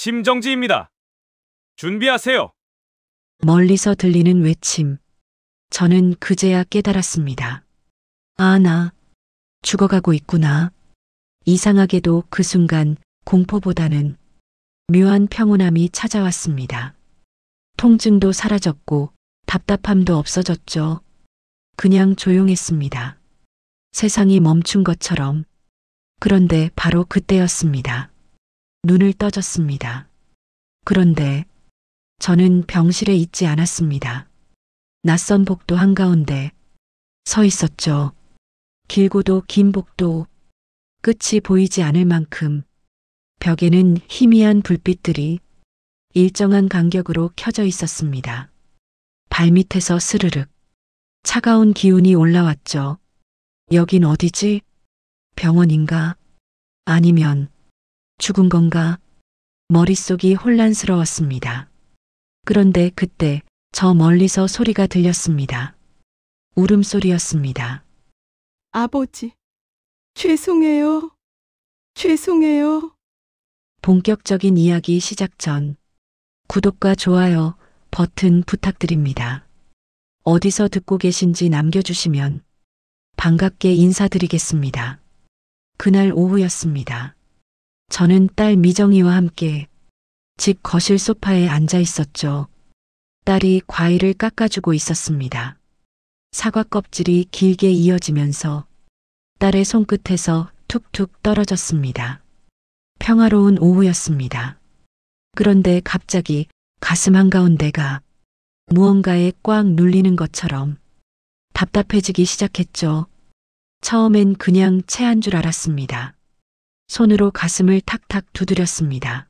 심정지입니다. 준비하세요. 멀리서 들리는 외침. 저는 그제야 깨달았습니다. 아, 나 죽어가고 있구나. 이상하게도 그 순간 공포보다는 묘한 평온함이 찾아왔습니다. 통증도 사라졌고 답답함도 없어졌죠. 그냥 조용했습니다. 세상이 멈춘 것처럼. 그런데 바로 그때였습니다. 눈을 떠졌습니다. 그런데 저는 병실에 있지 않았습니다. 낯선 복도 한가운데 서 있었죠. 길고도 긴 복도, 끝이 보이지 않을 만큼 벽에는 희미한 불빛들이 일정한 간격으로 켜져 있었습니다. 발밑에서 스르륵 차가운 기운이 올라왔죠. 여긴 어디지? 병원인가? 아니면 죽은 건가? 머릿속이 혼란스러웠습니다. 그런데 그때 저 멀리서 소리가 들렸습니다. 울음소리였습니다. 아버지, 죄송해요. 죄송해요. 본격적인 이야기 시작 전 구독과 좋아요 버튼 부탁드립니다. 어디서 듣고 계신지 남겨주시면 반갑게 인사드리겠습니다. 그날 오후였습니다. 저는 딸 미정이와 함께 집 거실 소파에 앉아 있었죠. 딸이 과일을 깎아주고 있었습니다. 사과 껍질이 길게 이어지면서 딸의 손끝에서 툭툭 떨어졌습니다. 평화로운 오후였습니다. 그런데 갑자기 가슴 한가운데가 무언가에 꽉 눌리는 것처럼 답답해지기 시작했죠. 처음엔 그냥 체한 줄 알았습니다. 손으로 가슴을 탁탁 두드렸습니다.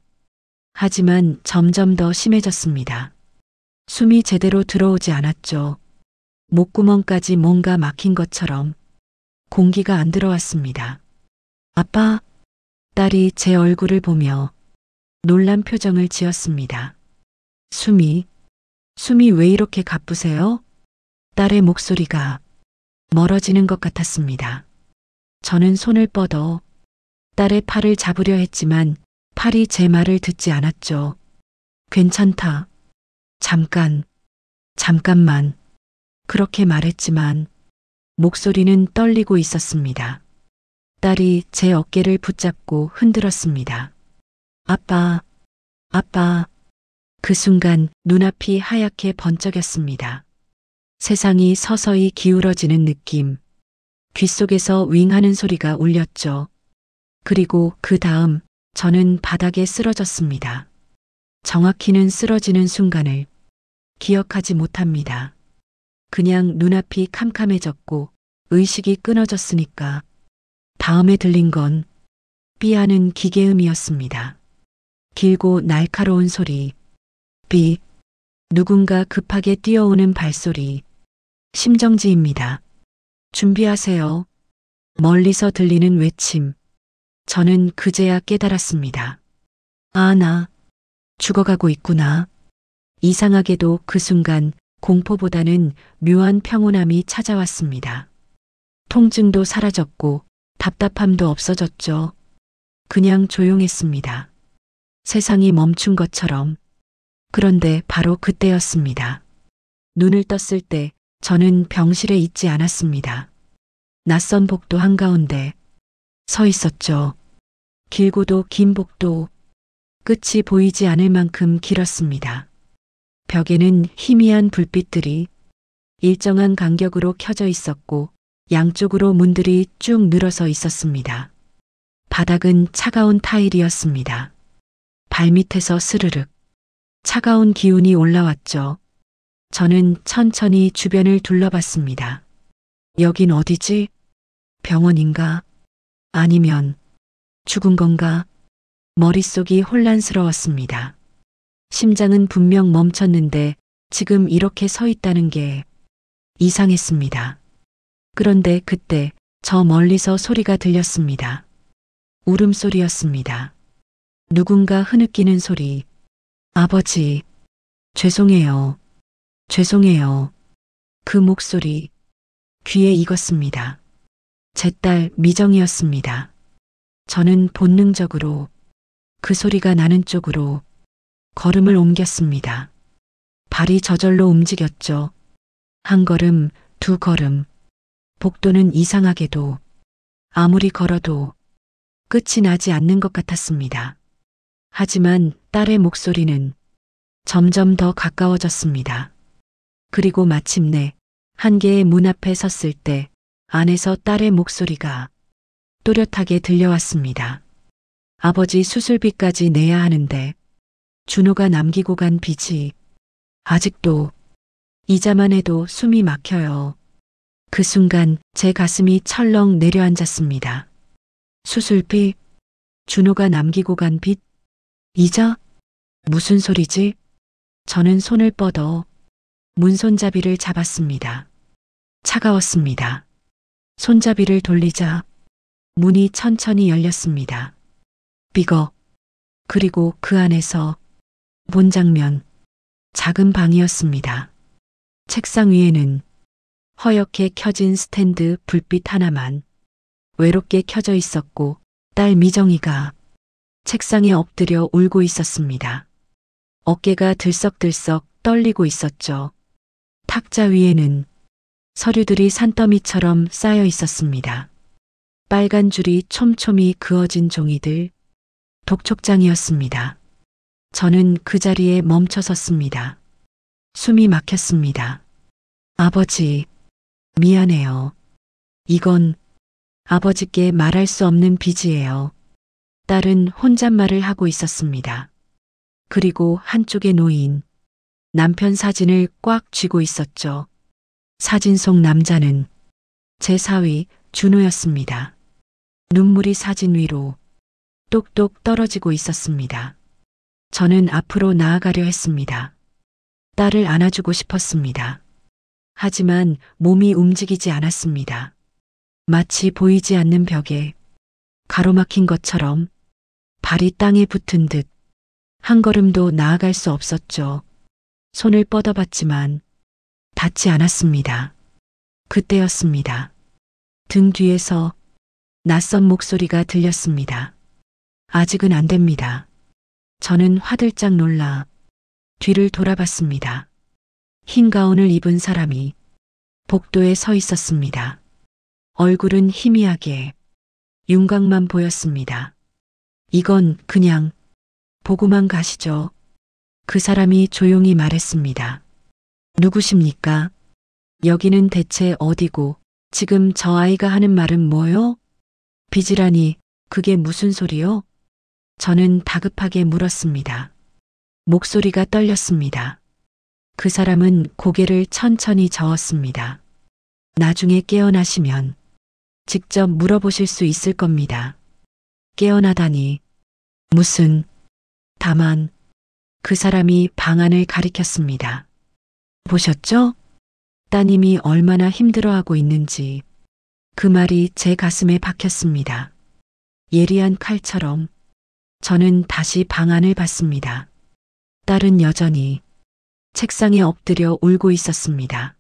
하지만 점점 더 심해졌습니다. 숨이 제대로 들어오지 않았죠. 목구멍까지 뭔가 막힌 것처럼 공기가 안 들어왔습니다. 아빠, 딸이 제 얼굴을 보며 놀란 표정을 지었습니다. 숨이 왜 이렇게 가쁘세요? 딸의 목소리가 멀어지는 것 같았습니다. 저는 손을 뻗어 딸의 팔을 잡으려 했지만 팔이 제 말을 듣지 않았죠. 괜찮다. 잠깐만. 그렇게 말했지만 목소리는 떨리고 있었습니다. 딸이 제 어깨를 붙잡고 흔들었습니다. 아빠. 그 순간 눈앞이 하얗게 번쩍였습니다. 세상이 서서히 기울어지는 느낌. 귓속에서 윙 하는 소리가 울렸죠. 그리고 그 다음 저는 바닥에 쓰러졌습니다. 정확히는 쓰러지는 순간을 기억하지 못합니다. 그냥 눈앞이 캄캄해졌고 의식이 끊어졌으니까 다음에 들린 건 삐하는 기계음이었습니다. 길고 날카로운 소리, 삐, 누군가 급하게 뛰어오는 발소리, 심정지입니다. 준비하세요. 멀리서 들리는 외침. 저는 그제야 깨달았습니다. 아, 나 죽어가고 있구나. 이상하게도 그 순간 공포보다는 묘한 평온함이 찾아왔습니다. 통증도 사라졌고 답답함도 없어졌죠. 그냥 조용했습니다. 세상이 멈춘 것처럼. 그런데 바로 그때였습니다. 눈을 떴을 때 저는 병실에 있지 않았습니다. 낯선 복도 한가운데 서 있었죠. 길고도 긴 복도, 끝이 보이지 않을 만큼 길었습니다. 벽에는 희미한 불빛들이 일정한 간격으로 켜져 있었고 양쪽으로 문들이 쭉 늘어서 있었습니다. 바닥은 차가운 타일이었습니다. 발밑에서 스르륵 차가운 기운이 올라왔죠. 저는 천천히 주변을 둘러봤습니다. 여긴 어디지? 병원인가? 아니면 죽은 건가? 머릿속이 혼란스러웠습니다. 심장은 분명 멈췄는데 지금 이렇게 서 있다는 게 이상했습니다. 그런데 그때 저 멀리서 소리가 들렸습니다. 울음소리였습니다. 누군가 흐느끼는 소리. 아버지, 죄송해요. 그 목소리 귀에 익었습니다. 제 딸 미정이었습니다. 저는 본능적으로 그 소리가 나는 쪽으로 걸음을 옮겼습니다. 발이 저절로 움직였죠. 한 걸음, 두 걸음. 복도는 이상하게도 아무리 걸어도 끝이 나지 않는 것 같았습니다. 하지만 딸의 목소리는 점점 더 가까워졌습니다. 그리고 마침내 한 개의 문 앞에 섰을 때 안에서 딸의 목소리가 또렷하게 들려왔습니다. 아버지 수술비까지 내야 하는데 준호가 남기고 간 빚이 아직도 이자만 해도 숨이 막혀요. 그 순간 제 가슴이 철렁 내려앉았습니다. 수술비, 준호가 남기고 간 빚, 이자? 무슨 소리지? 저는 손을 뻗어 문손잡이를 잡았습니다. 차가웠습니다. 손잡이를 돌리자 문이 천천히 열렸습니다. 삐걱. 그리고 그 안에서 본 장면, 작은 방이었습니다. 책상 위에는 허옇게 켜진 스탠드 불빛 하나만 외롭게 켜져 있었고 딸 미정이가 책상에 엎드려 울고 있었습니다. 어깨가 들썩들썩 떨리고 있었죠. 탁자 위에는 서류들이 산더미처럼 쌓여 있었습니다. 빨간 줄이 촘촘히 그어진 종이들, 독촉장이었습니다. 저는 그 자리에 멈춰 섰습니다. 숨이 막혔습니다. 아버지, 미안해요. 이건 아버지께 말할 수 없는 빚이에요. 딸은 혼잣말을 하고 있었습니다. 그리고 한쪽에 놓인 남편 사진을 꽉 쥐고 있었죠. 사진 속 남자는 제 사위 준호였습니다. 눈물이 사진 위로 똑똑 떨어지고 있었습니다. 저는 앞으로 나아가려 했습니다. 딸을 안아주고 싶었습니다. 하지만 몸이 움직이지 않았습니다. 마치 보이지 않는 벽에 가로막힌 것처럼 발이 땅에 붙은 듯 한 걸음도 나아갈 수 없었죠. 손을 뻗어봤지만 닿지 않았습니다. 그때였습니다. 등 뒤에서 낯선 목소리가 들렸습니다. 아직은 안 됩니다. 저는 화들짝 놀라 뒤를 돌아봤습니다. 흰 가운을 입은 사람이 복도에 서 있었습니다. 얼굴은 희미하게 윤곽만 보였습니다. 이건 그냥 보고만 가시죠. 그 사람이 조용히 말했습니다. 누구십니까? 여기는 대체 어디고 지금 저 아이가 하는 말은 뭐요? 빚이라니 그게 무슨 소리요? 저는 다급하게 물었습니다. 목소리가 떨렸습니다. 그 사람은 고개를 천천히 저었습니다. 나중에 깨어나시면 직접 물어보실 수 있을 겁니다. 깨어나다니. 무슨. 다만 그 사람이 방안을 가리켰습니다. 보셨죠? 따님이 얼마나 힘들어하고 있는지. 그 말이 제 가슴에 박혔습니다. 예리한 칼처럼 저는 다시 방안을 봤습니다. 딸은 여전히 책상에 엎드려 울고 있었습니다.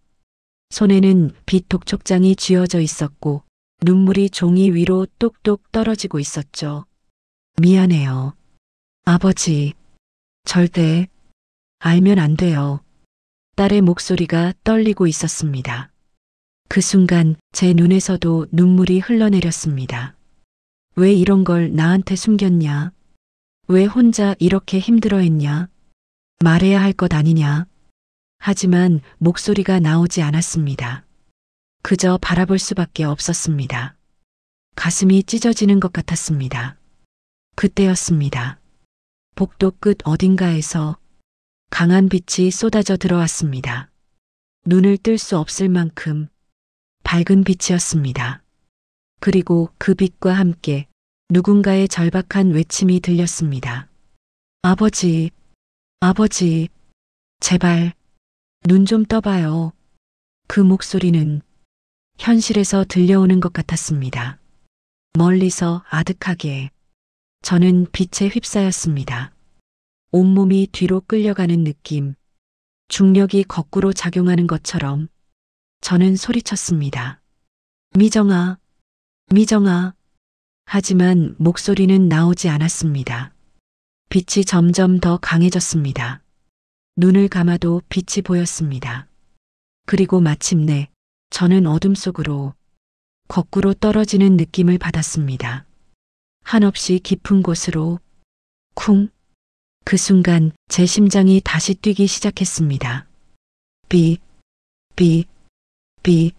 손에는 빗 독촉장이 쥐어져 있었고 눈물이 종이 위로 똑똑 떨어지고 있었죠. 미안해요. 아버지, 절대 알면 안 돼요. 딸의 목소리가 떨리고 있었습니다. 그 순간 제 눈에서도 눈물이 흘러내렸습니다. 왜 이런 걸 나한테 숨겼냐? 왜 혼자 이렇게 힘들어했냐? 말해야 할 것 아니냐? 하지만 목소리가 나오지 않았습니다. 그저 바라볼 수밖에 없었습니다. 가슴이 찢어지는 것 같았습니다. 그때였습니다. 복도 끝 어딘가에서 강한 빛이 쏟아져 들어왔습니다. 눈을 뜰 수 없을 만큼 밝은 빛이었습니다. 그리고 그 빛과 함께 누군가의 절박한 외침이 들렸습니다. 아버지, 아버지, 제발 눈 좀 떠봐요. 그 목소리는 현실에서 들려오는 것 같았습니다. 멀리서 아득하게. 저는 빛에 휩싸였습니다. 온몸이 뒤로 끌려가는 느낌. 중력이 거꾸로 작용하는 것처럼 저는 소리쳤습니다. 미정아, 미정아. 하지만 목소리는 나오지 않았습니다. 빛이 점점 더 강해졌습니다. 눈을 감아도 빛이 보였습니다. 그리고 마침내 저는 어둠 속으로 거꾸로 떨어지는 느낌을 받았습니다. 한없이 깊은 곳으로 쿵. 그 순간 제 심장이 다시 뛰기 시작했습니다. 비, 비, 비.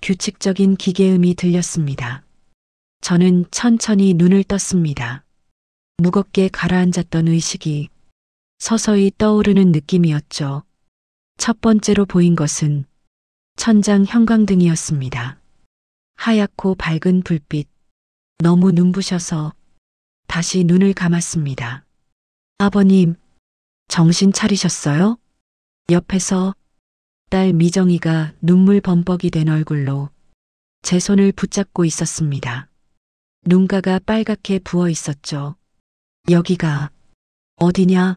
규칙적인 기계음이 들렸습니다. 저는 천천히 눈을 떴습니다. 무겁게 가라앉았던 의식이 서서히 떠오르는 느낌이었죠. 첫 번째로 보인 것은 천장 형광등이었습니다. 하얗고 밝은 불빛. 너무 눈부셔서 다시 눈을 감았습니다. 아버님, 정신 차리셨어요? 옆에서 딸 미정이가 눈물 범벅이 된 얼굴로 제 손을 붙잡고 있었습니다. 눈가가 빨갛게 부어 있었죠. 여기가 어디냐?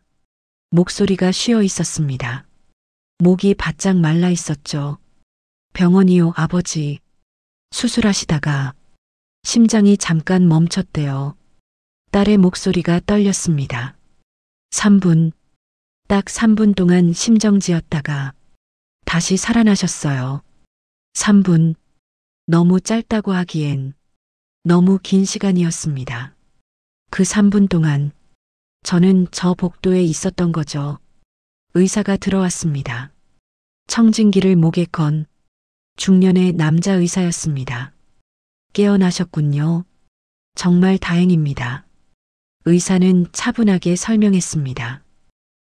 목소리가 쉬어 있었습니다. 목이 바짝 말라 있었죠. 병원이요, 아버지. 수술하시다가 심장이 잠깐 멈췄대요. 딸의 목소리가 떨렸습니다. 3분, 딱 3분 동안 심정지었다가 다시 살아나셨어요. 3분, 너무 짧다고 하기엔 너무 긴 시간이었습니다. 그 3분 동안 저는 저 복도에 있었던 거죠. 의사가 들어왔습니다. 청진기를 목에 건 중년의 남자 의사였습니다. 깨어나셨군요. 정말 다행입니다. 의사는 차분하게 설명했습니다.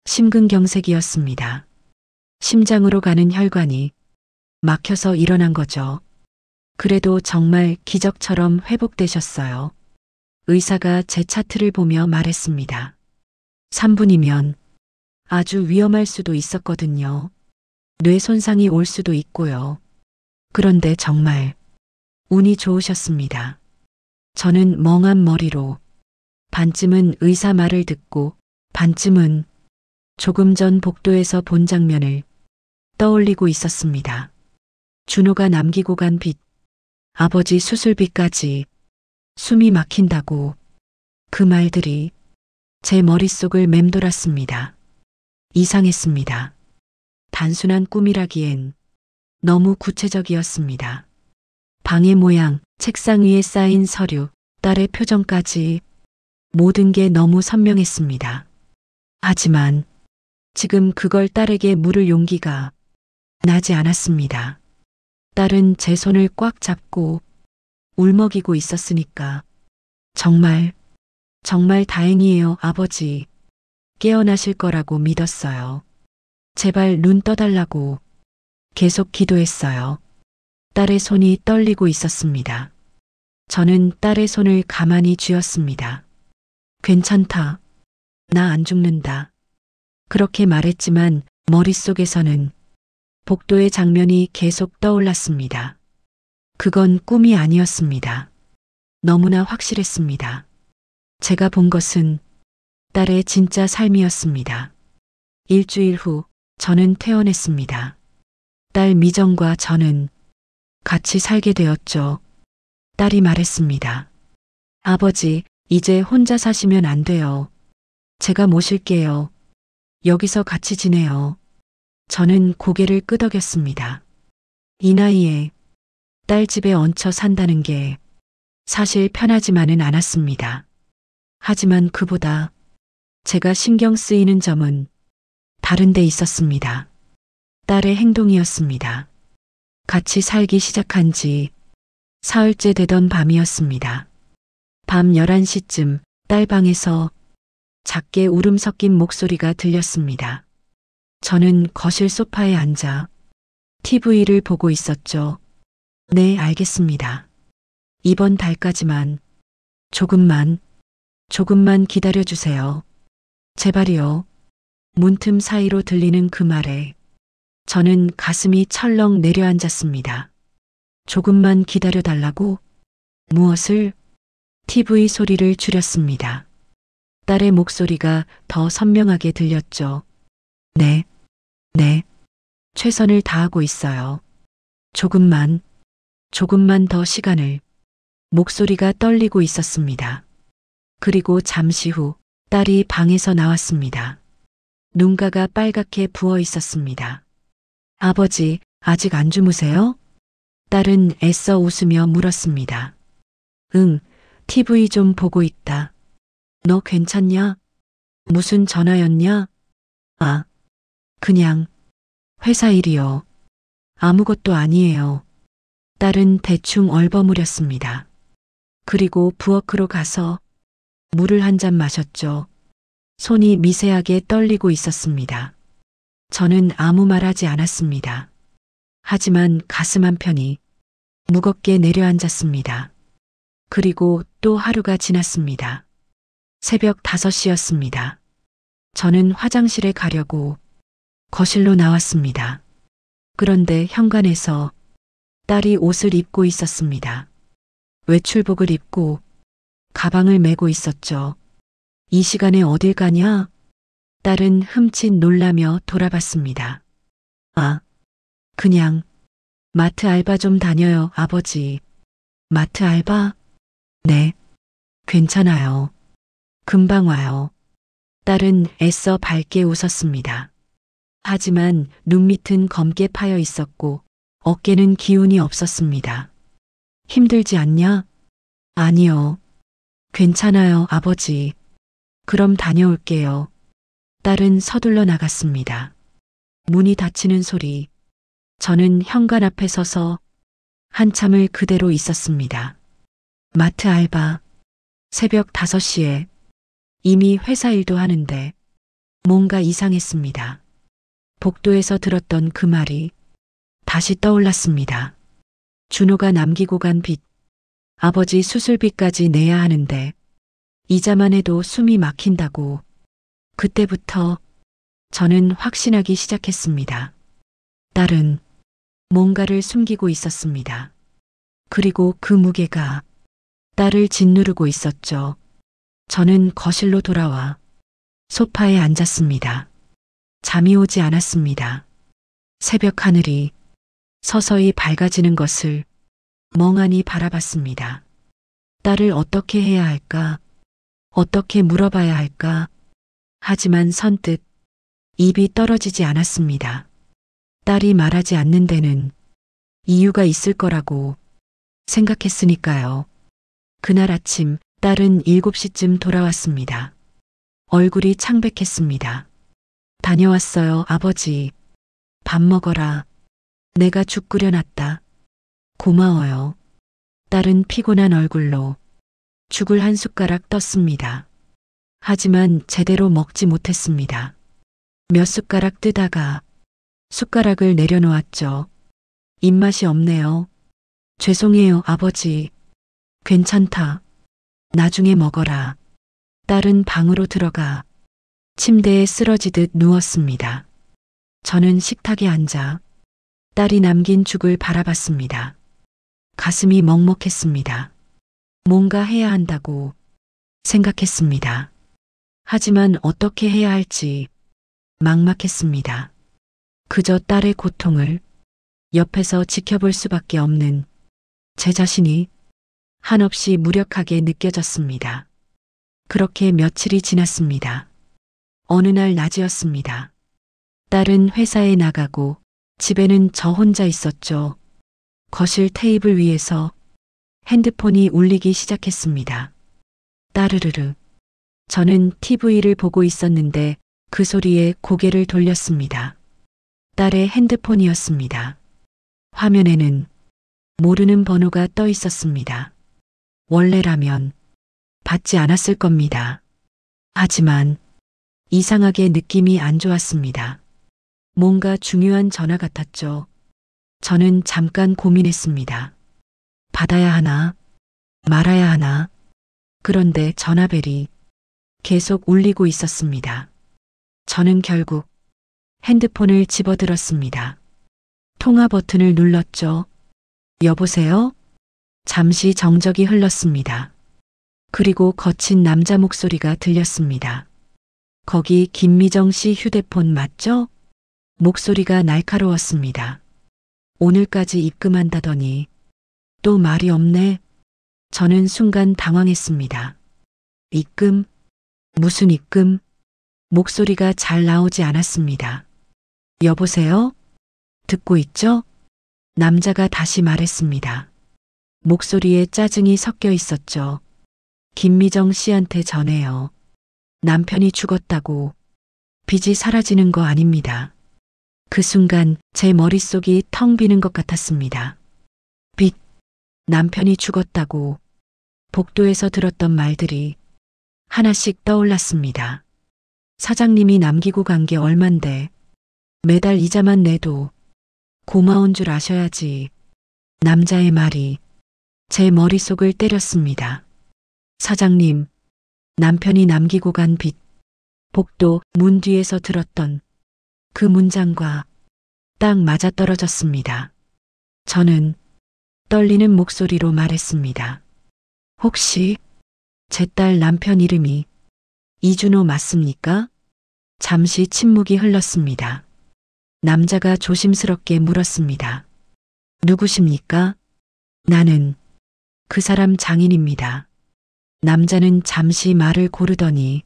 심근경색이었습니다. 심장으로 가는 혈관이 막혀서 일어난 거죠. 그래도 정말 기적처럼 회복되셨어요. 의사가 제 차트를 보며 말했습니다. 3분이면 아주 위험할 수도 있었거든요. 뇌 손상이 올 수도 있고요. 그런데 정말 운이 좋으셨습니다. 저는 멍한 머리로 반쯤은 의사 말을 듣고 반쯤은 조금 전 복도에서 본 장면을 떠올리고 있었습니다. 준호가 남기고 간 빚, 아버지 수술비까지 숨이 막힌다고 그 말들이 제 머릿속을 맴돌았습니다. 이상했습니다. 단순한 꿈이라기엔 너무 구체적이었습니다. 방의 모양, 책상 위에 쌓인 서류, 딸의 표정까지 모든 게 너무 선명했습니다. 하지만 지금 그걸 딸에게 물을 용기가 나지 않았습니다. 딸은 제 손을 꽉 잡고 울먹이고 있었으니까. 정말 다행이에요, 아버지. 깨어나실 거라고 믿었어요. 제발 눈 떠달라고 계속 기도했어요. 딸의 손이 떨리고 있었습니다. 저는 딸의 손을 가만히 쥐었습니다. 괜찮다. 나 안 죽는다. 그렇게 말했지만 머릿속에서는 복도의 장면이 계속 떠올랐습니다. 그건 꿈이 아니었습니다. 너무나 확실했습니다. 제가 본 것은 딸의 진짜 삶이었습니다. 일주일 후 저는 퇴원했습니다. 딸 미정과 저는 같이 살게 되었죠. 딸이 말했습니다. 아버지, 이제 혼자 사시면 안 돼요. 제가 모실게요. 여기서 같이 지내요. 저는 고개를 끄덕였습니다. 이 나이에 딸 집에 얹혀 산다는 게 사실 편하지만은 않았습니다. 하지만 그보다 제가 신경 쓰이는 점은 다른 데 있었습니다. 딸의 행동이었습니다. 같이 살기 시작한 지 사흘째 되던 밤이었습니다. 밤 11시쯤 딸 방에서 작게 울음 섞인 목소리가 들렸습니다. 저는 거실 소파에 앉아 TV를 보고 있었죠. 네, 알겠습니다. 이번 달까지만 조금만 기다려주세요. 제발이요. 문틈 사이로 들리는 그 말에 저는 가슴이 철렁 내려앉았습니다. 조금만 기다려달라고? 무엇을? TV 소리를 줄였습니다. 딸의 목소리가 더 선명하게 들렸죠. 네. 최선을 다하고 있어요. 조금만 더 시간을. 목소리가 떨리고 있었습니다. 그리고 잠시 후 딸이 방에서 나왔습니다. 눈가가 빨갛게 부어 있었습니다. 아버지, 아직 안 주무세요? 딸은 애써 웃으며 물었습니다. 응, TV 좀 보고 있다. 너 괜찮냐? 무슨 전화였냐? 아, 그냥 회사 일이요. 아무것도 아니에요. 딸은 대충 얼버무렸습니다. 그리고 부엌으로 가서 물을 한 잔 마셨죠. 손이 미세하게 떨리고 있었습니다. 저는 아무 말 하지 않았습니다. 하지만 가슴 한편이 무겁게 내려앉았습니다. 그리고 또 하루가 지났습니다. 새벽 5시였습니다. 저는 화장실에 가려고 거실로 나왔습니다. 그런데 현관에서 딸이 옷을 입고 있었습니다. 외출복을 입고 가방을 메고 있었죠. 이 시간에 어딜 가냐? 딸은 흠칫 놀라며 돌아봤습니다. 아, 그냥 마트 알바 좀 다녀요, 아버지. 마트 알바? 네, 괜찮아요. 금방 와요. 딸은 애써 밝게 웃었습니다. 하지만 눈밑은 검게 파여 있었고 어깨는 기운이 없었습니다. 힘들지 않냐? 아니요. 괜찮아요, 아버지. 그럼 다녀올게요. 딸은 서둘러 나갔습니다. 문이 닫히는 소리. 저는 현관 앞에 서서 한참을 그대로 있었습니다. 마트 알바. 새벽 5시에 이미 회사 일도 하는데 뭔가 이상했습니다. 복도에서 들었던 그 말이 다시 떠올랐습니다. 준호가 남기고 간 빚. 아버지 수술비까지 내야 하는데 이자만 해도 숨이 막힌다고. 그때부터 저는 확신하기 시작했습니다. 딸은 뭔가를 숨기고 있었습니다. 그리고 그 무게가 딸을 짓누르고 있었죠. 저는 거실로 돌아와 소파에 앉았습니다. 잠이 오지 않았습니다. 새벽 하늘이 서서히 밝아지는 것을 멍하니 바라봤습니다. 딸을 어떻게 해야 할까? 어떻게 물어봐야 할까? 하지만 선뜻 입이 떨어지지 않았습니다. 딸이 말하지 않는 데는 이유가 있을 거라고 생각했으니까요. 그날 아침 딸은 7시쯤 돌아왔습니다. 얼굴이 창백했습니다. 다녀왔어요, 아버지. 밥 먹어라. 내가 죽 끓여놨다. 고마워요. 딸은 피곤한 얼굴로 죽을 한 숟가락 떴습니다. 하지만 제대로 먹지 못했습니다. 몇 숟가락 뜨다가 숟가락을 내려놓았죠. 입맛이 없네요. 죄송해요, 아버지. 괜찮다. 나중에 먹어라. 딸은 방으로 들어가 침대에 쓰러지듯 누웠습니다. 저는 식탁에 앉아 딸이 남긴 죽을 바라봤습니다. 가슴이 먹먹했습니다. 뭔가 해야 한다고 생각했습니다. 하지만 어떻게 해야 할지 막막했습니다. 그저 딸의 고통을 옆에서 지켜볼 수밖에 없는 제 자신이 한없이 무력하게 느껴졌습니다. 그렇게 며칠이 지났습니다. 어느 날 낮이었습니다. 딸은 회사에 나가고 집에는 저 혼자 있었죠. 거실 테이블 위에서 핸드폰이 울리기 시작했습니다. 따르르르. 저는 TV를 보고 있었는데 그 소리에 고개를 돌렸습니다. 딸의 핸드폰이었습니다. 화면에는 모르는 번호가 떠 있었습니다. 원래라면 받지 않았을 겁니다. 하지만 이상하게 느낌이 안 좋았습니다. 뭔가 중요한 전화 같았죠. 저는 잠깐 고민했습니다. 받아야 하나, 말아야 하나. 그런데 전화벨이 계속 울리고 있었습니다. 저는 결국 핸드폰을 집어들었습니다. 통화 버튼을 눌렀죠. 여보세요? 잠시 정적이 흘렀습니다. 그리고 거친 남자 목소리가 들렸습니다. 거기 김미정 씨 휴대폰 맞죠? 목소리가 날카로웠습니다. 오늘까지 입금한다더니 또 말이 없네. 저는 순간 당황했습니다. 입금? 무슨 입금? 목소리가 잘 나오지 않았습니다. 여보세요? 듣고 있죠? 남자가 다시 말했습니다. 목소리에 짜증이 섞여 있었죠. 김미정 씨한테 전해요. 남편이 죽었다고. 빚이 사라지는 거 아닙니다. 그 순간 제 머릿속이 텅 비는 것 같았습니다. 빚, 남편이 죽었다고. 복도에서 들었던 말들이 하나씩 떠올랐습니다. 사장님이 남기고 간 게 얼만데 매달 이자만 내도 고마운 줄 아셔야지. 남자의 말이 제 머릿속을 때렸습니다. 사장님, 남편이 남기고 간 빚. 복도 문 뒤에서 들었던 그 문장과 딱 맞아떨어졌습니다. 저는 떨리는 목소리로 말했습니다. 혹시 제 딸 남편 이름이 이준호 맞습니까? 잠시 침묵이 흘렀습니다. 남자가 조심스럽게 물었습니다. 누구십니까? 나는 그 사람 장인입니다. 남자는 잠시 말을 고르더니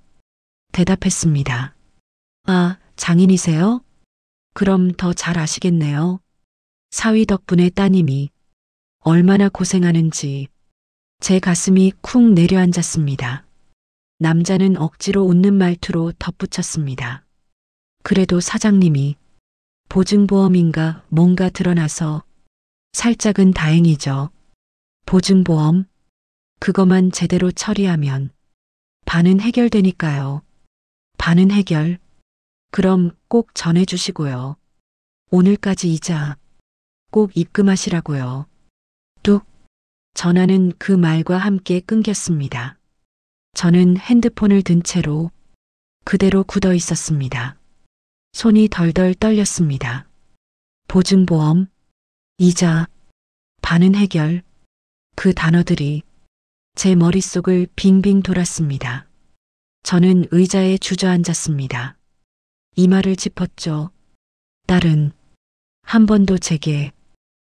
대답했습니다. 아, 장인이세요? 그럼 더 잘 아시겠네요. 사위 덕분에 따님이 얼마나 고생하는지. 제 가슴이 쿵 내려앉았습니다. 남자는 억지로 웃는 말투로 덧붙였습니다. 그래도 사장님이 보증보험인가 뭔가 드러나서 살짝은 다행이죠. 보증보험? 그거만 제대로 처리하면 반은 해결되니까요. 반은 해결? 그럼 꼭 전해주시고요. 오늘까지 이자 꼭 입금하시라고요. 뚝. 전화는 그 말과 함께 끊겼습니다. 저는 핸드폰을 든 채로 그대로 굳어 있었습니다. 손이 덜덜 떨렸습니다. 보증보험, 이자, 반은 해결. 그 단어들이 제 머릿속을 빙빙 돌았습니다. 저는 의자에 주저앉았습니다. 이마를 짚었죠. 딸은 한 번도 제게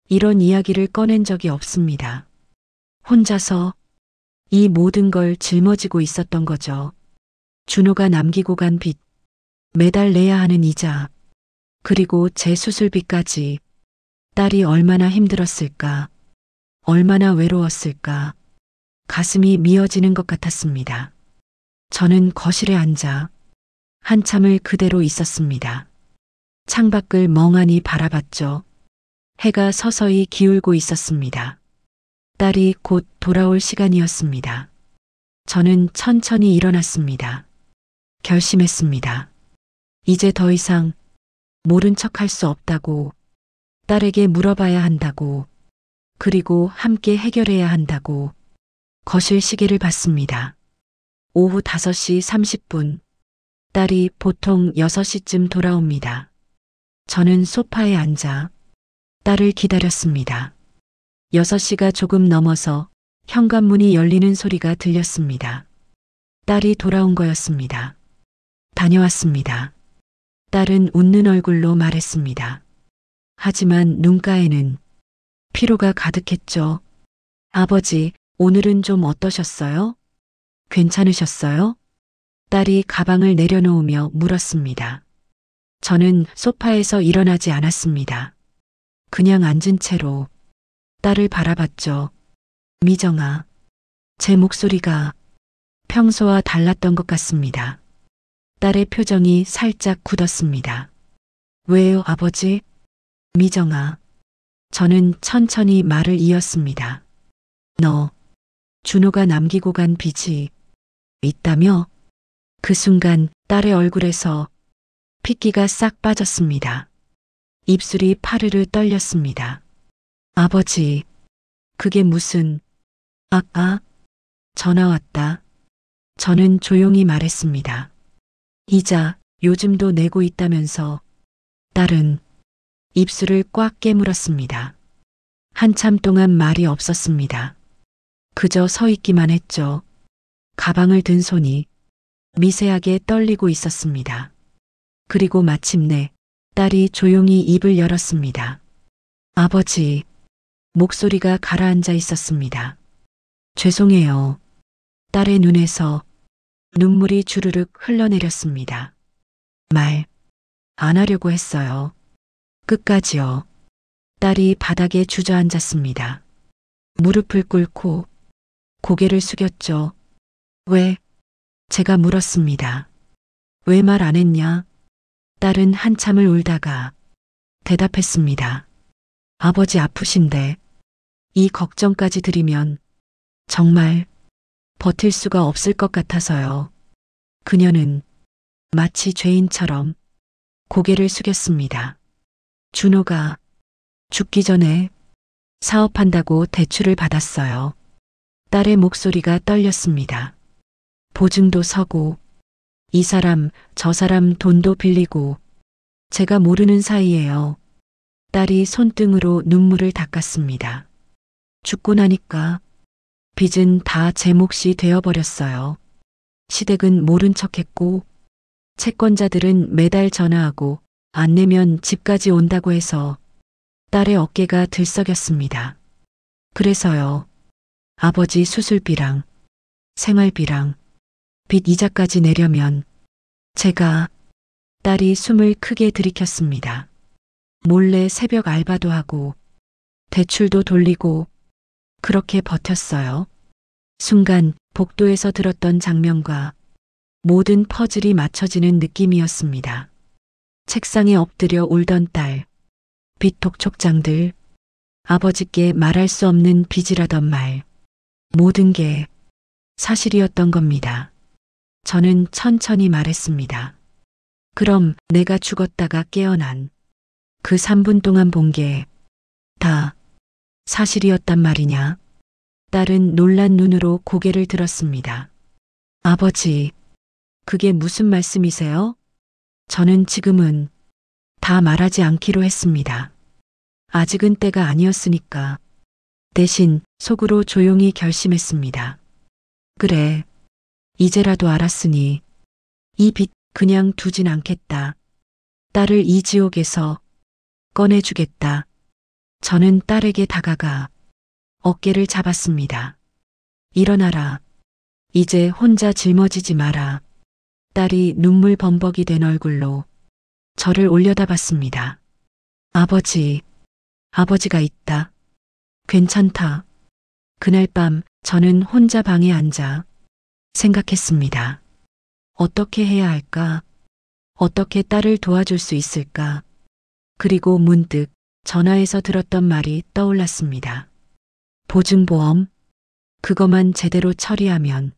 이런 이야기를 꺼낸 적이 없습니다. 혼자서 이 모든 걸 짊어지고 있었던 거죠. 준호가 남기고 간 빚, 매달 내야 하는 이자, 그리고 제 수술비까지. 딸이 얼마나 힘들었을까, 얼마나 외로웠을까. 가슴이 미어지는 것 같았습니다. 저는 거실에 앉아 한참을 그대로 있었습니다. 창밖을 멍하니 바라봤죠. 해가 서서히 기울고 있었습니다. 딸이 곧 돌아올 시간이었습니다. 저는 천천히 일어났습니다. 결심했습니다. 이제 더 이상 모른 척할 수 없다고. 딸에게 물어봐야 한다고. 그리고 함께 해결해야 한다고. 거실 시계를 봤습니다. 오후 5시 30분. 딸이 보통 6시쯤 돌아옵니다. 저는 소파에 앉아 딸을 기다렸습니다. 6시가 조금 넘어서 현관문이 열리는 소리가 들렸습니다. 딸이 돌아온 거였습니다. 다녀왔습니다. 딸은 웃는 얼굴로 말했습니다. 하지만 눈가에는 피로가 가득했죠. 아버지, 오늘은 좀 어떠셨어요? 괜찮으셨어요? 딸이 가방을 내려놓으며 물었습니다. 저는 소파에서 일어나지 않았습니다. 그냥 앉은 채로 딸을 바라봤죠. 미정아, 제 목소리가 평소와 달랐던 것 같습니다. 딸의 표정이 살짝 굳었습니다. 왜요, 아버지? 미정아. 저는 천천히 말을 이었습니다. 너, 준호가 남기고 간 빚이 있다며? 그 순간 딸의 얼굴에서 핏기가 싹 빠졌습니다. 입술이 파르르 떨렸습니다. 아버지, 그게 무슨... 전화 왔다. 저는 조용히 말했습니다. 이자 요즘도 내고 있다면서. 딸은 입술을 꽉 깨물었습니다. 한참 동안 말이 없었습니다. 그저 서 있기만 했죠. 가방을 든 손이 미세하게 떨리고 있었습니다. 그리고 마침내 딸이 조용히 입을 열었습니다. 아버지, 목소리가 가라앉아 있었습니다. 죄송해요. 딸의 눈에서 눈물이 주르륵 흘러내렸습니다. 말 안 하려고 했어요. 끝까지요. 딸이 바닥에 주저앉았습니다. 무릎을 꿇고 고개를 숙였죠. 왜? 제가 물었습니다. 왜 말 안 했냐? 딸은 한참을 울다가 대답했습니다. 아버지 아프신데 이 걱정까지 드리면 정말 버틸 수가 없을 것 같아서요. 그녀는 마치 죄인처럼 고개를 숙였습니다. 준호가 죽기 전에 사업한다고 대출을 받았어요. 딸의 목소리가 떨렸습니다. 보증도 서고 이 사람 저 사람 돈도 빌리고 제가 모르는 사이에요. 딸이 손등으로 눈물을 닦았습니다. 죽고 나니까 빚은 다 제 몫이 되어버렸어요. 시댁은 모른 척했고 채권자들은 매달 전화하고 안 내면 집까지 온다고 해서 딸의 어깨가 들썩였습니다. 그래서요. 아버지 수술비랑 생활비랑 빚 이자까지 내려면 제가 딸이 숨을 크게 들이켰습니다. 몰래 새벽 알바도 하고 대출도 돌리고 그렇게 버텼어요. 순간 복도에서 들었던 장면과 모든 퍼즐이 맞춰지는 느낌이었습니다. 책상에 엎드려 울던 딸, 빚 독촉장들, 아버지께 말할 수 없는 빚이라던 말, 모든 게 사실이었던 겁니다. 저는 천천히 말했습니다. 그럼 내가 죽었다가 깨어난 그 3분 동안 본 게 다 사실이었단 말이냐? 딸은 놀란 눈으로 고개를 들었습니다. 아버지, 그게 무슨 말씀이세요? 저는 지금은 다 말하지 않기로 했습니다. 아직은 때가 아니었으니까. 대신 속으로 조용히 결심했습니다. 그래, 이제라도 알았으니 이 빚 그냥 두진 않겠다. 딸을 이 지옥에서 꺼내주겠다. 저는 딸에게 다가가 어깨를 잡았습니다. 일어나라. 이제 혼자 짊어지지 마라. 딸이 눈물 범벅이 된 얼굴로 저를 올려다봤습니다. 아버지, 아버지가 있다. 괜찮다. 그날 밤 저는 혼자 방에 앉아 생각했습니다. 어떻게 해야 할까? 어떻게 딸을 도와줄 수 있을까? 그리고 문득 전화에서 들었던 말이 떠올랐습니다. 보증보험? 그거만 제대로 처리하면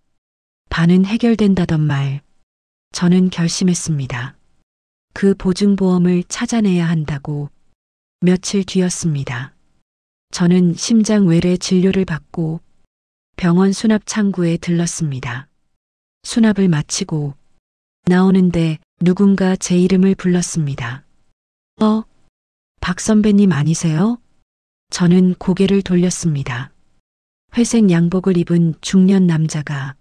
반은 해결된다던 말. 저는 결심했습니다. 그 보증보험을 찾아내야 한다고. 며칠 뒤였습니다. 저는 심장외래 진료를 받고 병원 수납 창구에 들렀습니다. 수납을 마치고 나오는데 누군가 제 이름을 불렀습니다. 박 선배님 아니세요? 저는 고개를 돌렸습니다. 회색 양복을 입은 중년 남자가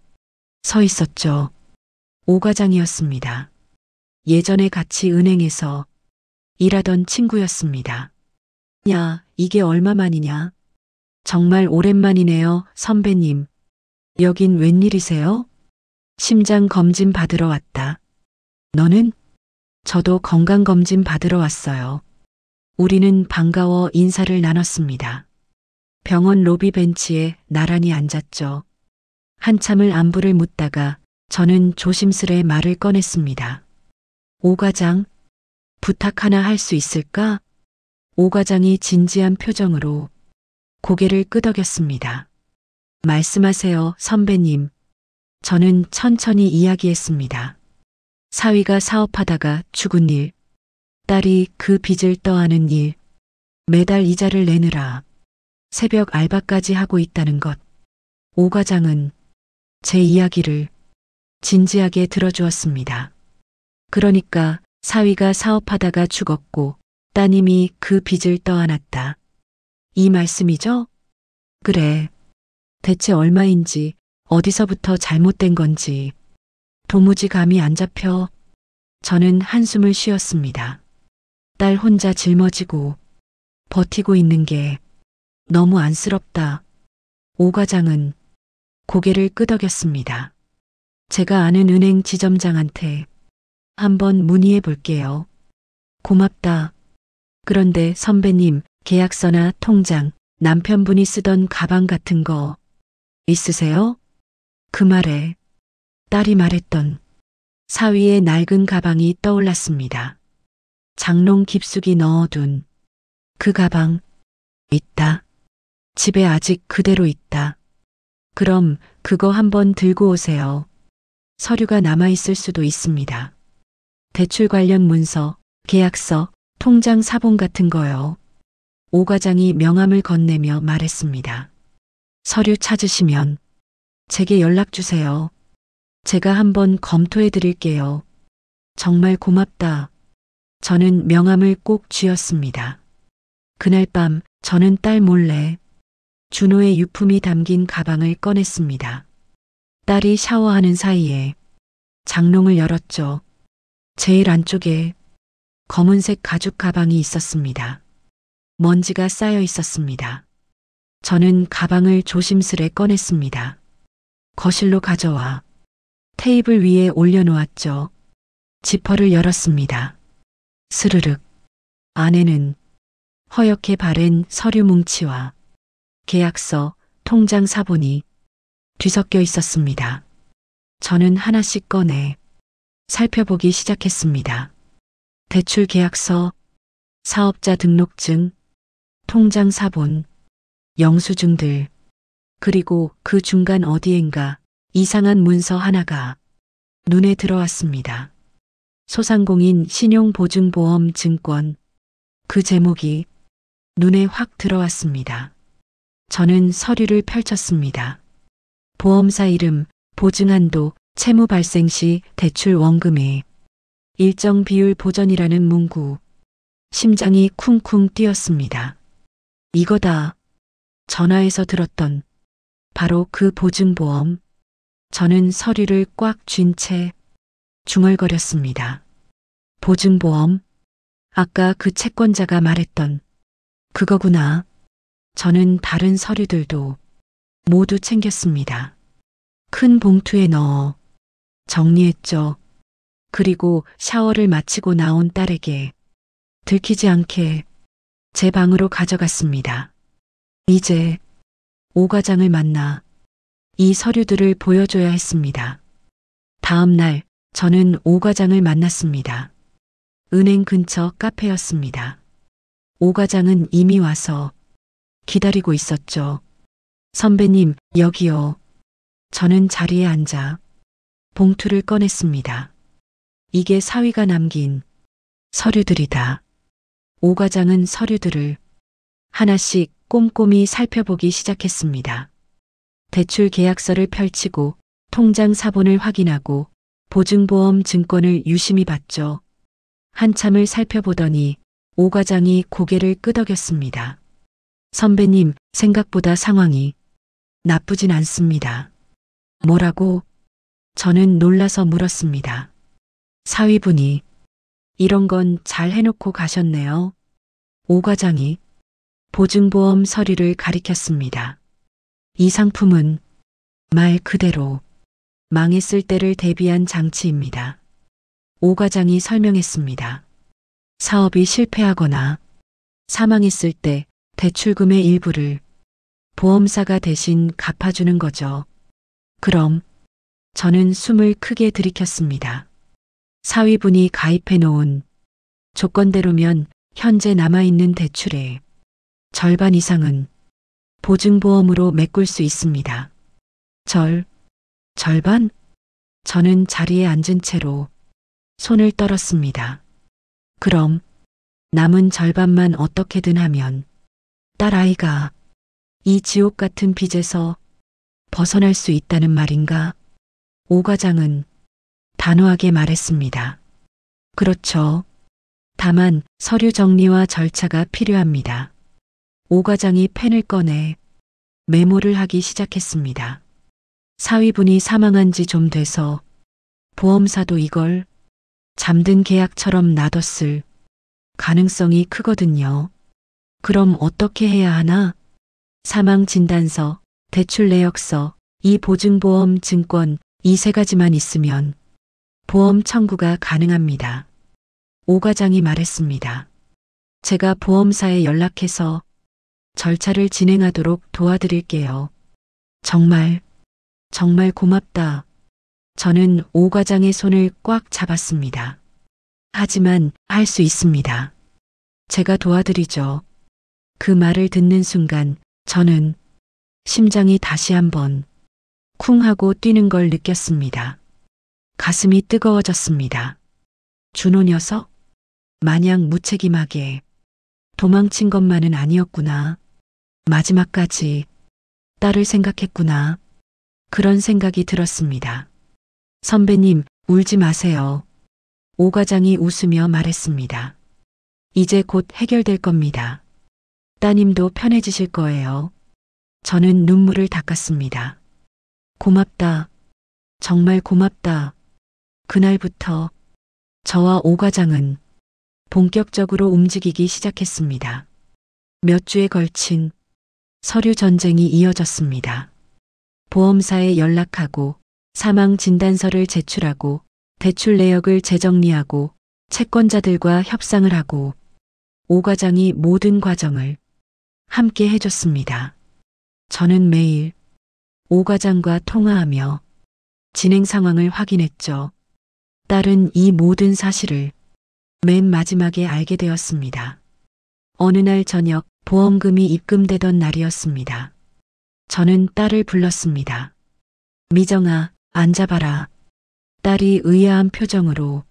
서 있었죠. 오 과장이었습니다. 예전에 같이 은행에서 일하던 친구였습니다. 야, 이게 얼마만이냐? 정말 오랜만이네요, 선배님. 여긴 웬일이세요? 심장 검진 받으러 왔다. 너는? 저도 건강검진 받으러 왔어요. 우리는 반가워 인사를 나눴습니다. 병원 로비 벤치에 나란히 앉았죠. 한참을 안부를 묻다가 저는 조심스레 말을 꺼냈습니다. 오 과장, 부탁 하나 할 수 있을까? 오 과장이 진지한 표정으로 고개를 끄덕였습니다. 말씀하세요, 선배님. 저는 천천히 이야기했습니다. 사위가 사업하다가 죽은 일, 딸이 그 빚을 떠안은 일, 매달 이자를 내느라 새벽 알바까지 하고 있다는 것. 오 과장은 제 이야기를 진지하게 들어주었습니다. 그러니까 사위가 사업하다가 죽었고 따님이 그 빚을 떠안았다. 이 말씀이죠? 그래. 대체 얼마인지 어디서부터 잘못된 건지 도무지 감이 안 잡혀. 저는 한숨을 쉬었습니다. 딸 혼자 짊어지고 버티고 있는 게 너무 안쓰럽다. 오 과장은 고개를 끄덕였습니다. 제가 아는 은행 지점장한테 한번 문의해 볼게요. 고맙다. 그런데 선배님, 계약서나 통장, 남편분이 쓰던 가방 같은 거 있으세요? 그 말에 딸이 말했던 사위의 낡은 가방이 떠올랐습니다. 장롱 깊숙이 넣어둔 그 가방 있다. 집에 아직 그대로 있다. 그럼 그거 한번 들고 오세요. 서류가 남아있을 수도 있습니다. 대출 관련 문서, 계약서, 통장 사본 같은 거요. 오 과장이 명함을 건네며 말했습니다. 서류 찾으시면 제게 연락 주세요. 제가 한번 검토해 드릴게요. 정말 고맙다. 저는 명함을 꼭 쥐었습니다. 그날 밤 저는 딸 몰래 준호의 유품이 담긴 가방을 꺼냈습니다. 딸이 샤워하는 사이에 장롱을 열었죠. 제일 안쪽에 검은색 가죽 가방이 있었습니다. 먼지가 쌓여 있었습니다. 저는 가방을 조심스레 꺼냈습니다. 거실로 가져와 테이블 위에 올려놓았죠. 지퍼를 열었습니다. 스르륵. 안에는 허옇게 바랜 서류 뭉치와 계약서, 통장 사본이 뒤섞여 있었습니다. 저는 하나씩 꺼내 살펴보기 시작했습니다. 대출 계약서, 사업자 등록증, 통장 사본, 영수증들, 그리고 그 중간 어디엔가 이상한 문서 하나가 눈에 들어왔습니다. 소상공인 신용보증보험 증권. 그 제목이 눈에 확 들어왔습니다. 저는 서류를 펼쳤습니다. 보험사 이름, 보증한도, 채무 발생 시 대출 원금의 일정 비율 보전이라는 문구. 심장이 쿵쿵 뛰었습니다. 이거다. 전화에서 들었던 바로 그 보증보험. 저는 서류를 꽉 쥔 채 중얼거렸습니다. 보증보험? 아까 그 채권자가 말했던 그거구나. 저는 다른 서류들도 모두 챙겼습니다. 큰 봉투에 넣어 정리했죠. 그리고 샤워를 마치고 나온 딸에게 들키지 않게 제 방으로 가져갔습니다. 이제 오 과장을 만나 이 서류들을 보여줘야 했습니다. 다음 날 저는 오 과장을 만났습니다. 은행 근처 카페였습니다. 오 과장은 이미 와서 기다리고 있었죠. 선배님, 여기요. 저는 자리에 앉아 봉투를 꺼냈습니다. 이게 사위가 남긴 서류들이다. 오 과장은 서류들을 하나씩 꼼꼼히 살펴보기 시작했습니다. 대출 계약서를 펼치고 통장 사본을 확인하고 보증보험 증권을 유심히 봤죠. 한참을 살펴보더니 오 과장이 고개를 끄덕였습니다. 선배님, 생각보다 상황이 나쁘진 않습니다. 뭐라고? 저는 놀라서 물었습니다. 사위분이 이런 건 잘 해놓고 가셨네요. 오 과장이 보증보험 서류를 가리켰습니다. 이 상품은 말 그대로 망했을 때를 대비한 장치입니다. 오 과장이 설명했습니다. 사업이 실패하거나 사망했을 때 대출금의 일부를 보험사가 대신 갚아주는 거죠. 그럼 저는 숨을 크게 들이켰습니다. 사위분이 가입해 놓은 조건대로면 현재 남아있는 대출의 절반 이상은 보증보험으로 메꿀 수 있습니다. 절반? 저는 자리에 앉은 채로 손을 떨었습니다. 그럼 남은 절반만 어떻게든 하면 딸아이가 이 지옥 같은 빚에서 벗어날 수 있다는 말인가? 오 과장은 단호하게 말했습니다. 그렇죠. 다만 서류 정리와 절차가 필요합니다. 오 과장이 펜을 꺼내 메모를 하기 시작했습니다. 사위분이 사망한 지 좀 돼서 보험사도 이걸 잠든 계약처럼 놔뒀을 가능성이 크거든요. 그럼 어떻게 해야 하나? 사망 진단서, 대출 내역서, 이 보증보험 증권, 이 세 가지만 있으면 보험 청구가 가능합니다. 오 과장이 말했습니다. 제가 보험사에 연락해서 절차를 진행하도록 도와드릴게요. 정말 고맙다. 저는 오 과장의 손을 꽉 잡았습니다. 하지만 할 수 있습니다. 제가 도와드리죠. 그 말을 듣는 순간 저는 심장이 다시 한번 쿵 하고 뛰는 걸 느꼈습니다. 가슴이 뜨거워졌습니다. 준호 녀석? 마냥 무책임하게 도망친 것만은 아니었구나. 마지막까지 딸을 생각했구나. 그런 생각이 들었습니다. 선배님, 울지 마세요. 오 과장이 웃으며 말했습니다. 이제 곧 해결될 겁니다. 따님도 편해지실 거예요. 저는 눈물을 닦았습니다. 고맙다. 정말 고맙다. 그날부터 저와 오 과장은 본격적으로 움직이기 시작했습니다. 몇 주에 걸친 서류 전쟁이 이어졌습니다. 보험사에 연락하고 사망 진단서를 제출하고 대출 내역을 재정리하고 채권자들과 협상을 하고 오 과장이 모든 과정을 함께 해줬습니다. 저는 매일 오 과장과 통화하며 진행 상황을 확인했죠. 딸은 이 모든 사실을 맨 마지막에 알게 되었습니다. 어느 날 저녁 보험금이 입금되던 날이었습니다. 저는 딸을 불렀습니다. 미정아, 앉아봐라. 딸이 의아한 표정으로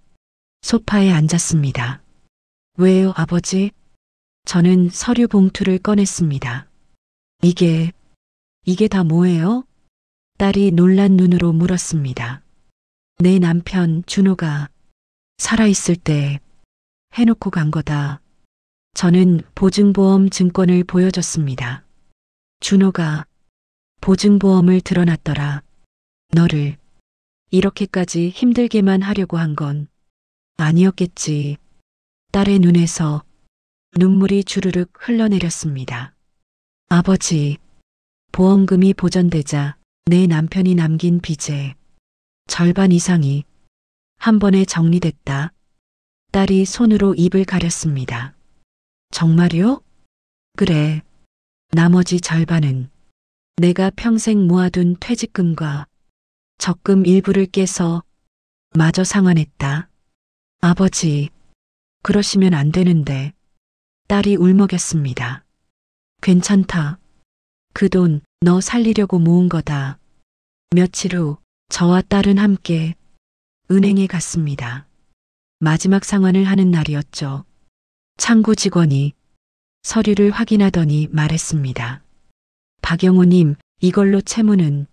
소파에 앉았습니다. 왜요, 아버지? 저는 서류 봉투를 꺼냈습니다. 이게 다 뭐예요? 딸이 놀란 눈으로 물었습니다. 내 남편 준호가 살아있을 때 해놓고 간 거다. 저는 보증보험 증권을 보여줬습니다. 준호가 보증보험을 들어놨더라. 너를 이렇게까지 힘들게만 하려고 한 건 아니었겠지. 딸의 눈에서 눈물이 주르륵 흘러내렸습니다. 아버지, 보험금이 보전되자 내 남편이 남긴 빚의 절반 이상이 한 번에 정리됐다. 딸이 손으로 입을 가렸습니다. 정말요? 그래. 나머지 절반은 내가 평생 모아둔 퇴직금과 적금 일부를 깨서 마저 상환했다. 아버지, 그러시면 안 되는데. 딸이 울먹였습니다. 괜찮다. 그 돈 너 살리려고 모은 거다. 며칠 후 저와 딸은 함께 은행에 갔습니다. 마지막 상환을 하는 날이었죠. 창구 직원이 서류를 확인하더니 말했습니다. 박영호님, 이걸로 채무는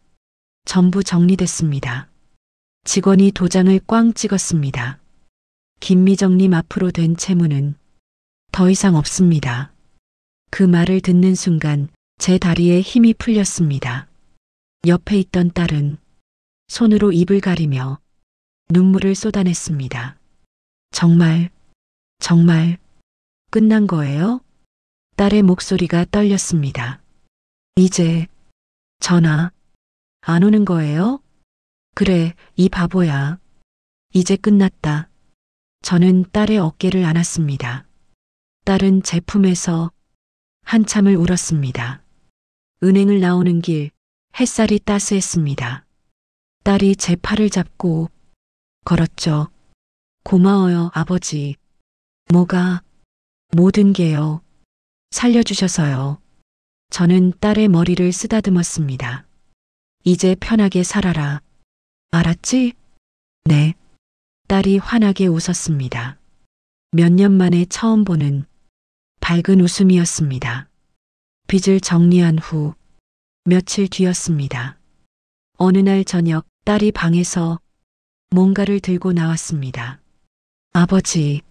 전부 정리됐습니다. 직원이 도장을 꽝 찍었습니다. 김미정님 앞으로 된 채무는 더 이상 없습니다. 그 말을 듣는 순간 제 다리에 힘이 풀렸습니다. 옆에 있던 딸은 손으로 입을 가리며 눈물을 쏟아냈습니다. 정말 끝난 거예요? 딸의 목소리가 떨렸습니다. 이제 전화 안 오는 거예요? 그래, 이 바보야. 이제 끝났다. 저는 딸의 어깨를 안았습니다. 딸은 제 품에서 한참을 울었습니다. 은행을 나오는 길 햇살이 따스했습니다. 딸이 제 팔을 잡고 걸었죠. 고마워요, 아버지. 뭐가? 모든 게요. 살려주셔서요. 저는 딸의 머리를 쓰다듬었습니다. 이제 편하게 살아라. 알았지? 네. 딸이 환하게 웃었습니다. 몇 년 만에 처음 보는 밝은 웃음이었습니다. 빚을 정리한 후 며칠 뒤였습니다. 어느 날 저녁 딸이 방에서 뭔가를 들고 나왔습니다. 아버지,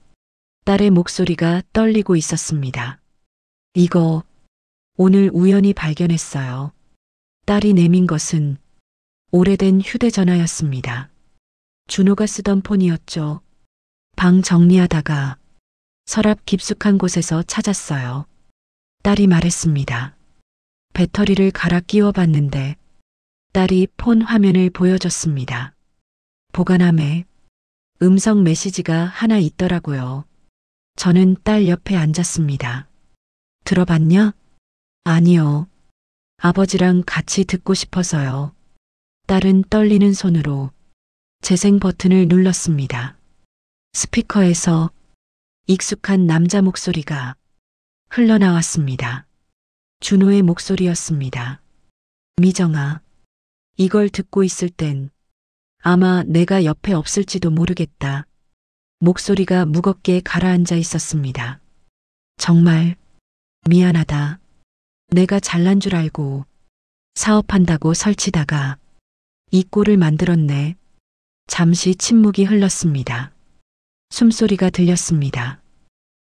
딸의 목소리가 떨리고 있었습니다. 이거 오늘 우연히 발견했어요. 딸이 내민 것은 오래된 휴대전화였습니다. 준호가 쓰던 폰이었죠. 방 정리하다가 서랍 깊숙한 곳에서 찾았어요. 딸이 말했습니다. 배터리를 갈아 끼워 봤는데 딸이 폰 화면을 보여줬습니다. 보관함에 음성 메시지가 하나 있더라고요. 저는 딸 옆에 앉았습니다. 들어봤냐? 아니요. 아버지랑 같이 듣고 싶어서요. 딸은 떨리는 손으로 재생 버튼을 눌렀습니다. 스피커에서 익숙한 남자 목소리가 흘러나왔습니다. 준호의 목소리였습니다. 미정아, 이걸 듣고 있을 땐 아마 내가 옆에 없을지도 모르겠다. 목소리가 무겁게 가라앉아 있었습니다. 정말 미안하다. 내가 잘난 줄 알고 사업한다고 설치다가 이 꼴을 만들었네. 잠시 침묵이 흘렀습니다. 숨소리가 들렸습니다.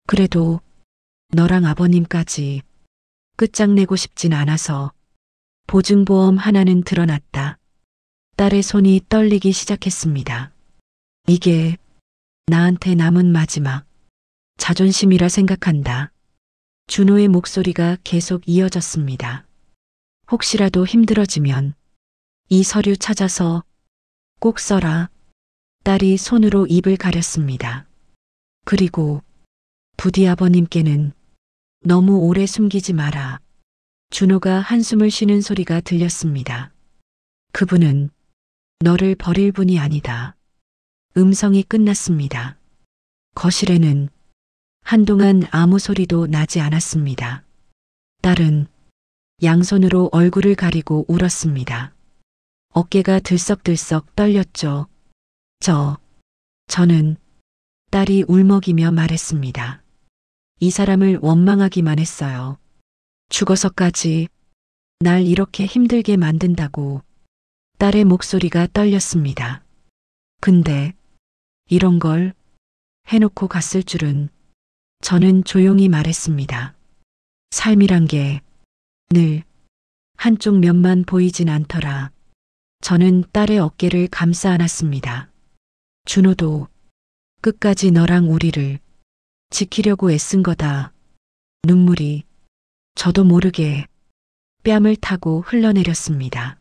그래도 너랑 아버님까지 끝장내고 싶진 않아서 보증보험 하나는 드러났다. 딸의 손이 떨리기 시작했습니다. 이게 나한테 남은 마지막 자존심이라 생각한다. 준호의 목소리가 계속 이어졌습니다. 혹시라도 힘들어지면 이 서류 찾아서 꼭 써라. 딸이 손으로 입을 가렸습니다. 그리고 부디 아버님께는 너무 오래 숨기지 마라. 준호가 한숨을 쉬는 소리가 들렸습니다. 그분은 너를 버릴 분이 아니다. 음성이 끝났습니다. 거실에는 한동안 아무 소리도 나지 않았습니다. 딸은 양손으로 얼굴을 가리고 울었습니다. 어깨가 들썩들썩 떨렸죠. 저는 딸이 울먹이며 말했습니다. 이 사람을 원망하기만 했어요. 죽어서까지 날 이렇게 힘들게 만든다고. 딸의 목소리가 떨렸습니다. 근데 이런 걸 해놓고 갔을 줄은. 저는 조용히 말했습니다. 삶이란 게 늘 한쪽 면만 보이진 않더라. 저는 딸의 어깨를 감싸 안았습니다. 준호도 끝까지 너랑 우리를 지키려고 애쓴 거다. 눈물이 저도 모르게 뺨을 타고 흘러내렸습니다.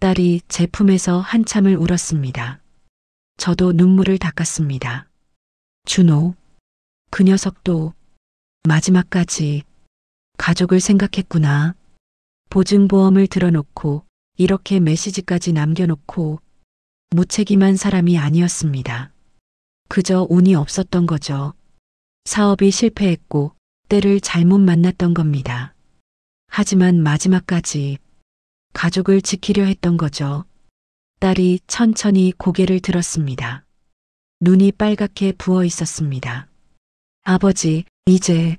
딸이 제 품에서 한참을 울었습니다. 저도 눈물을 닦았습니다. 준호, 그 녀석도 마지막까지 가족을 생각했구나. 보증보험을 들어놓고 이렇게 메시지까지 남겨놓고 무책임한 사람이 아니었습니다. 그저 운이 없었던 거죠. 사업이 실패했고 때를 잘못 만났던 겁니다. 하지만 마지막까지 가족을 지키려 했던 거죠. 딸이 천천히 고개를 들었습니다. 눈이 빨갛게 부어 있었습니다. 아버지, 이제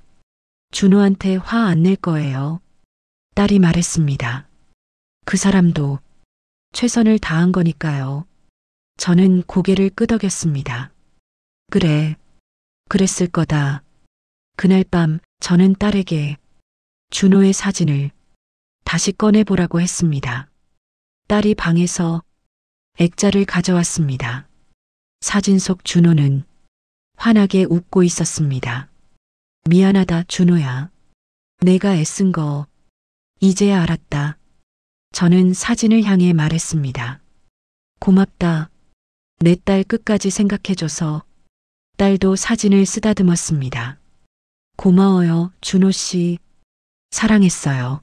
준호한테 화 안 낼 거예요. 딸이 말했습니다. 그 사람도 최선을 다한 거니까요. 저는 고개를 끄덕였습니다. 그래, 그랬을 거다. 그날 밤 저는 딸에게 준호의 사진을 다시 꺼내보라고 했습니다. 딸이 방에서 액자를 가져왔습니다. 사진 속 준호는 환하게 웃고 있었습니다. 미안하다, 준호야. 내가 애쓴 거 이제야 알았다. 저는 사진을 향해 말했습니다. 고맙다. 내 딸 끝까지 생각해줘서. 딸도 사진을 쓰다듬었습니다. 고마워요, 준호 씨. 사랑했어요.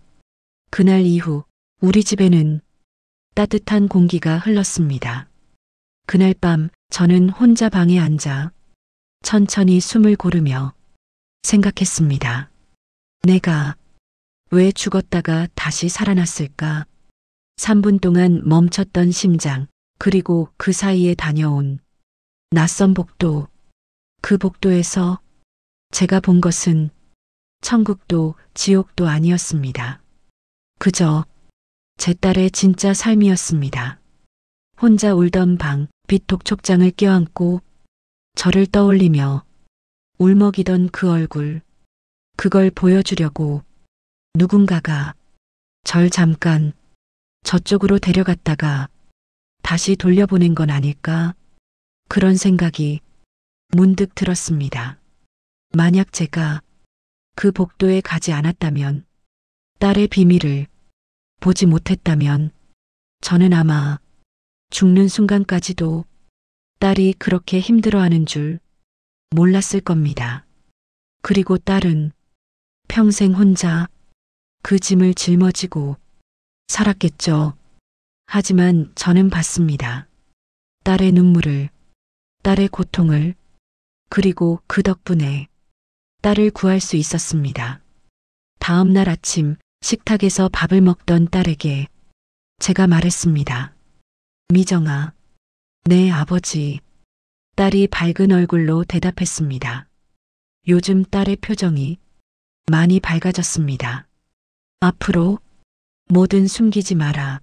그날 이후 우리 집에는 따뜻한 공기가 흘렀습니다. 그날 밤 저는 혼자 방에 앉아 천천히 숨을 고르며 생각했습니다. 내가 왜 죽었다가 다시 살아났을까? 3분 동안 멈췄던 심장, 그리고 그 사이에 다녀온 낯선 복도. 그 복도에서 제가 본 것은 천국도 지옥도 아니었습니다. 그저 제 딸의 진짜 삶이었습니다. 혼자 울던 방, 빛 독촉장을 껴안고 저를 떠올리며 울먹이던 그 얼굴, 그걸 보여주려고 누군가가 절 잠깐 저쪽으로 데려갔다가 다시 돌려보낸 건 아닐까? 그런 생각이 문득 들었습니다. 만약 제가 그 복도에 가지 않았다면, 딸의 비밀을 보지 못했다면, 저는 아마 죽는 순간까지도 딸이 그렇게 힘들어하는 줄 몰랐을 겁니다. 그리고 딸은 평생 혼자 그 짐을 짊어지고 살았겠죠. 하지만 저는 봤습니다. 딸의 눈물을, 딸의 고통을, 그리고 그 덕분에 딸을 구할 수 있었습니다. 다음 날 아침 식탁에서 밥을 먹던 딸에게 제가 말했습니다. 미정아, 네 아버지. 딸이 밝은 얼굴로 대답했습니다. 요즘 딸의 표정이 많이 밝아졌습니다. 앞으로 뭐든 숨기지 마라.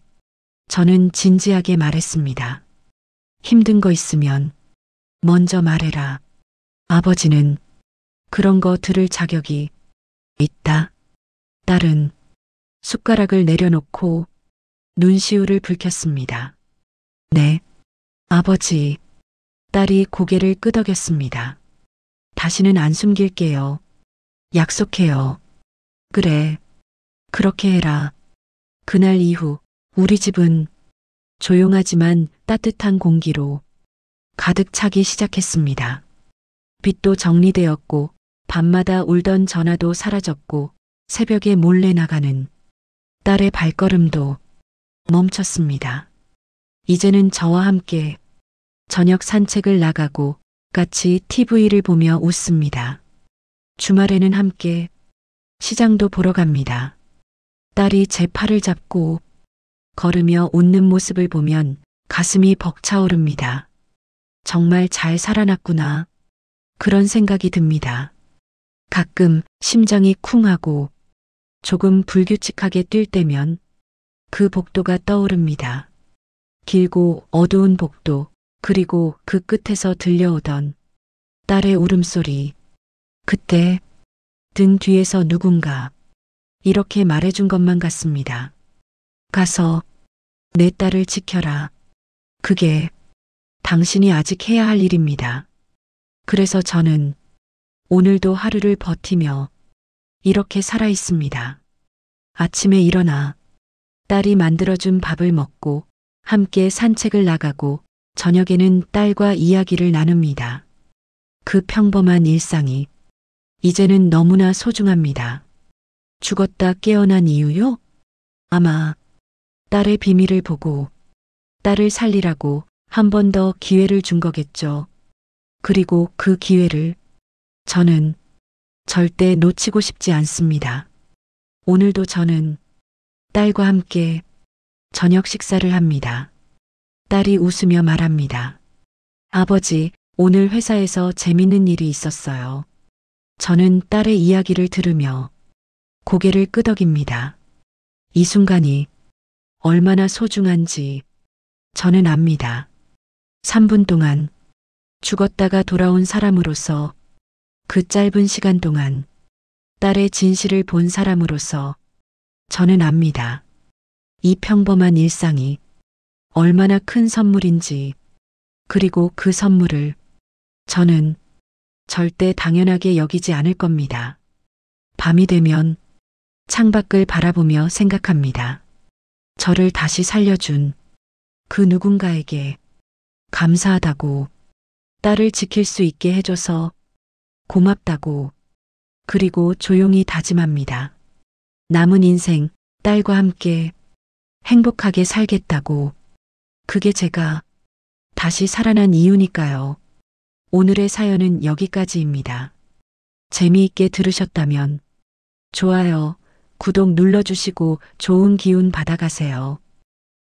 저는 진지하게 말했습니다. 힘든 거 있으면 먼저 말해라. 아버지는 그런 거 들을 자격이 있다. 딸은 숟가락을 내려놓고 눈시울을 붉혔습니다. 네, 아버지. 딸이 고개를 끄덕였습니다. 다시는 안 숨길게요. 약속해요. 그래, 그렇게 해라. 그날 이후 우리 집은 조용하지만 따뜻한 공기로 가득 차기 시작했습니다. 빚도 정리되었고 밤마다 울던 전화도 사라졌고 새벽에 몰래 나가는 딸의 발걸음도 멈췄습니다. 이제는 저와 함께 저녁 산책을 나가고 같이 TV를 보며 웃습니다. 주말에는 함께 시장도 보러 갑니다. 딸이 제 팔을 잡고 걸으며 웃는 모습을 보면 가슴이 벅차오릅니다. 정말 잘 살아났구나. 그런 생각이 듭니다. 가끔 심장이 쿵하고 조금 불규칙하게 뛸 때면 그 복도가 떠오릅니다. 길고 어두운 복도, 그리고 그 끝에서 들려오던 딸의 울음소리. 그때 등 뒤에서 누군가 이렇게 말해준 것만 같습니다. 가서 내 딸을 지켜라. 그게 당신이 아직 해야 할 일입니다. 그래서 저는 오늘도 하루를 버티며 이렇게 살아 있습니다. 아침에 일어나 딸이 만들어준 밥을 먹고 함께 산책을 나가고 저녁에는 딸과 이야기를 나눕니다. 그 평범한 일상이 이제는 너무나 소중합니다. 죽었다 깨어난 이유요? 아마 딸의 비밀을 보고 딸을 살리라고 한 번 더 기회를 준 거겠죠. 그리고 그 기회를 저는 절대 놓치고 싶지 않습니다. 오늘도 저는 딸과 함께 저녁 식사를 합니다. 딸이 웃으며 말합니다. 아버지, 오늘 회사에서 재밌는 일이 있었어요. 저는 딸의 이야기를 들으며 고개를 끄덕입니다. 이 순간이 얼마나 소중한지 저는 압니다. 3분 동안 죽었다가 돌아온 사람으로서, 그 짧은 시간 동안 딸의 진실을 본 사람으로서 저는 압니다. 이 평범한 일상이 얼마나 큰 선물인지, 그리고 그 선물을 저는 절대 당연하게 여기지 않을 겁니다. 밤이 되면 창밖을 바라보며 생각합니다. 저를 다시 살려준 그 누군가에게 감사하다고, 딸을 지킬 수 있게 해줘서 고맙다고, 그리고 조용히 다짐합니다. 남은 인생 딸과 함께 행복하게 살겠다고. 그게 제가 다시 살아난 이유니까요. 오늘의 사연은 여기까지입니다. 재미있게 들으셨다면 좋아요, 구독 눌러주시고 좋은 기운 받아가세요.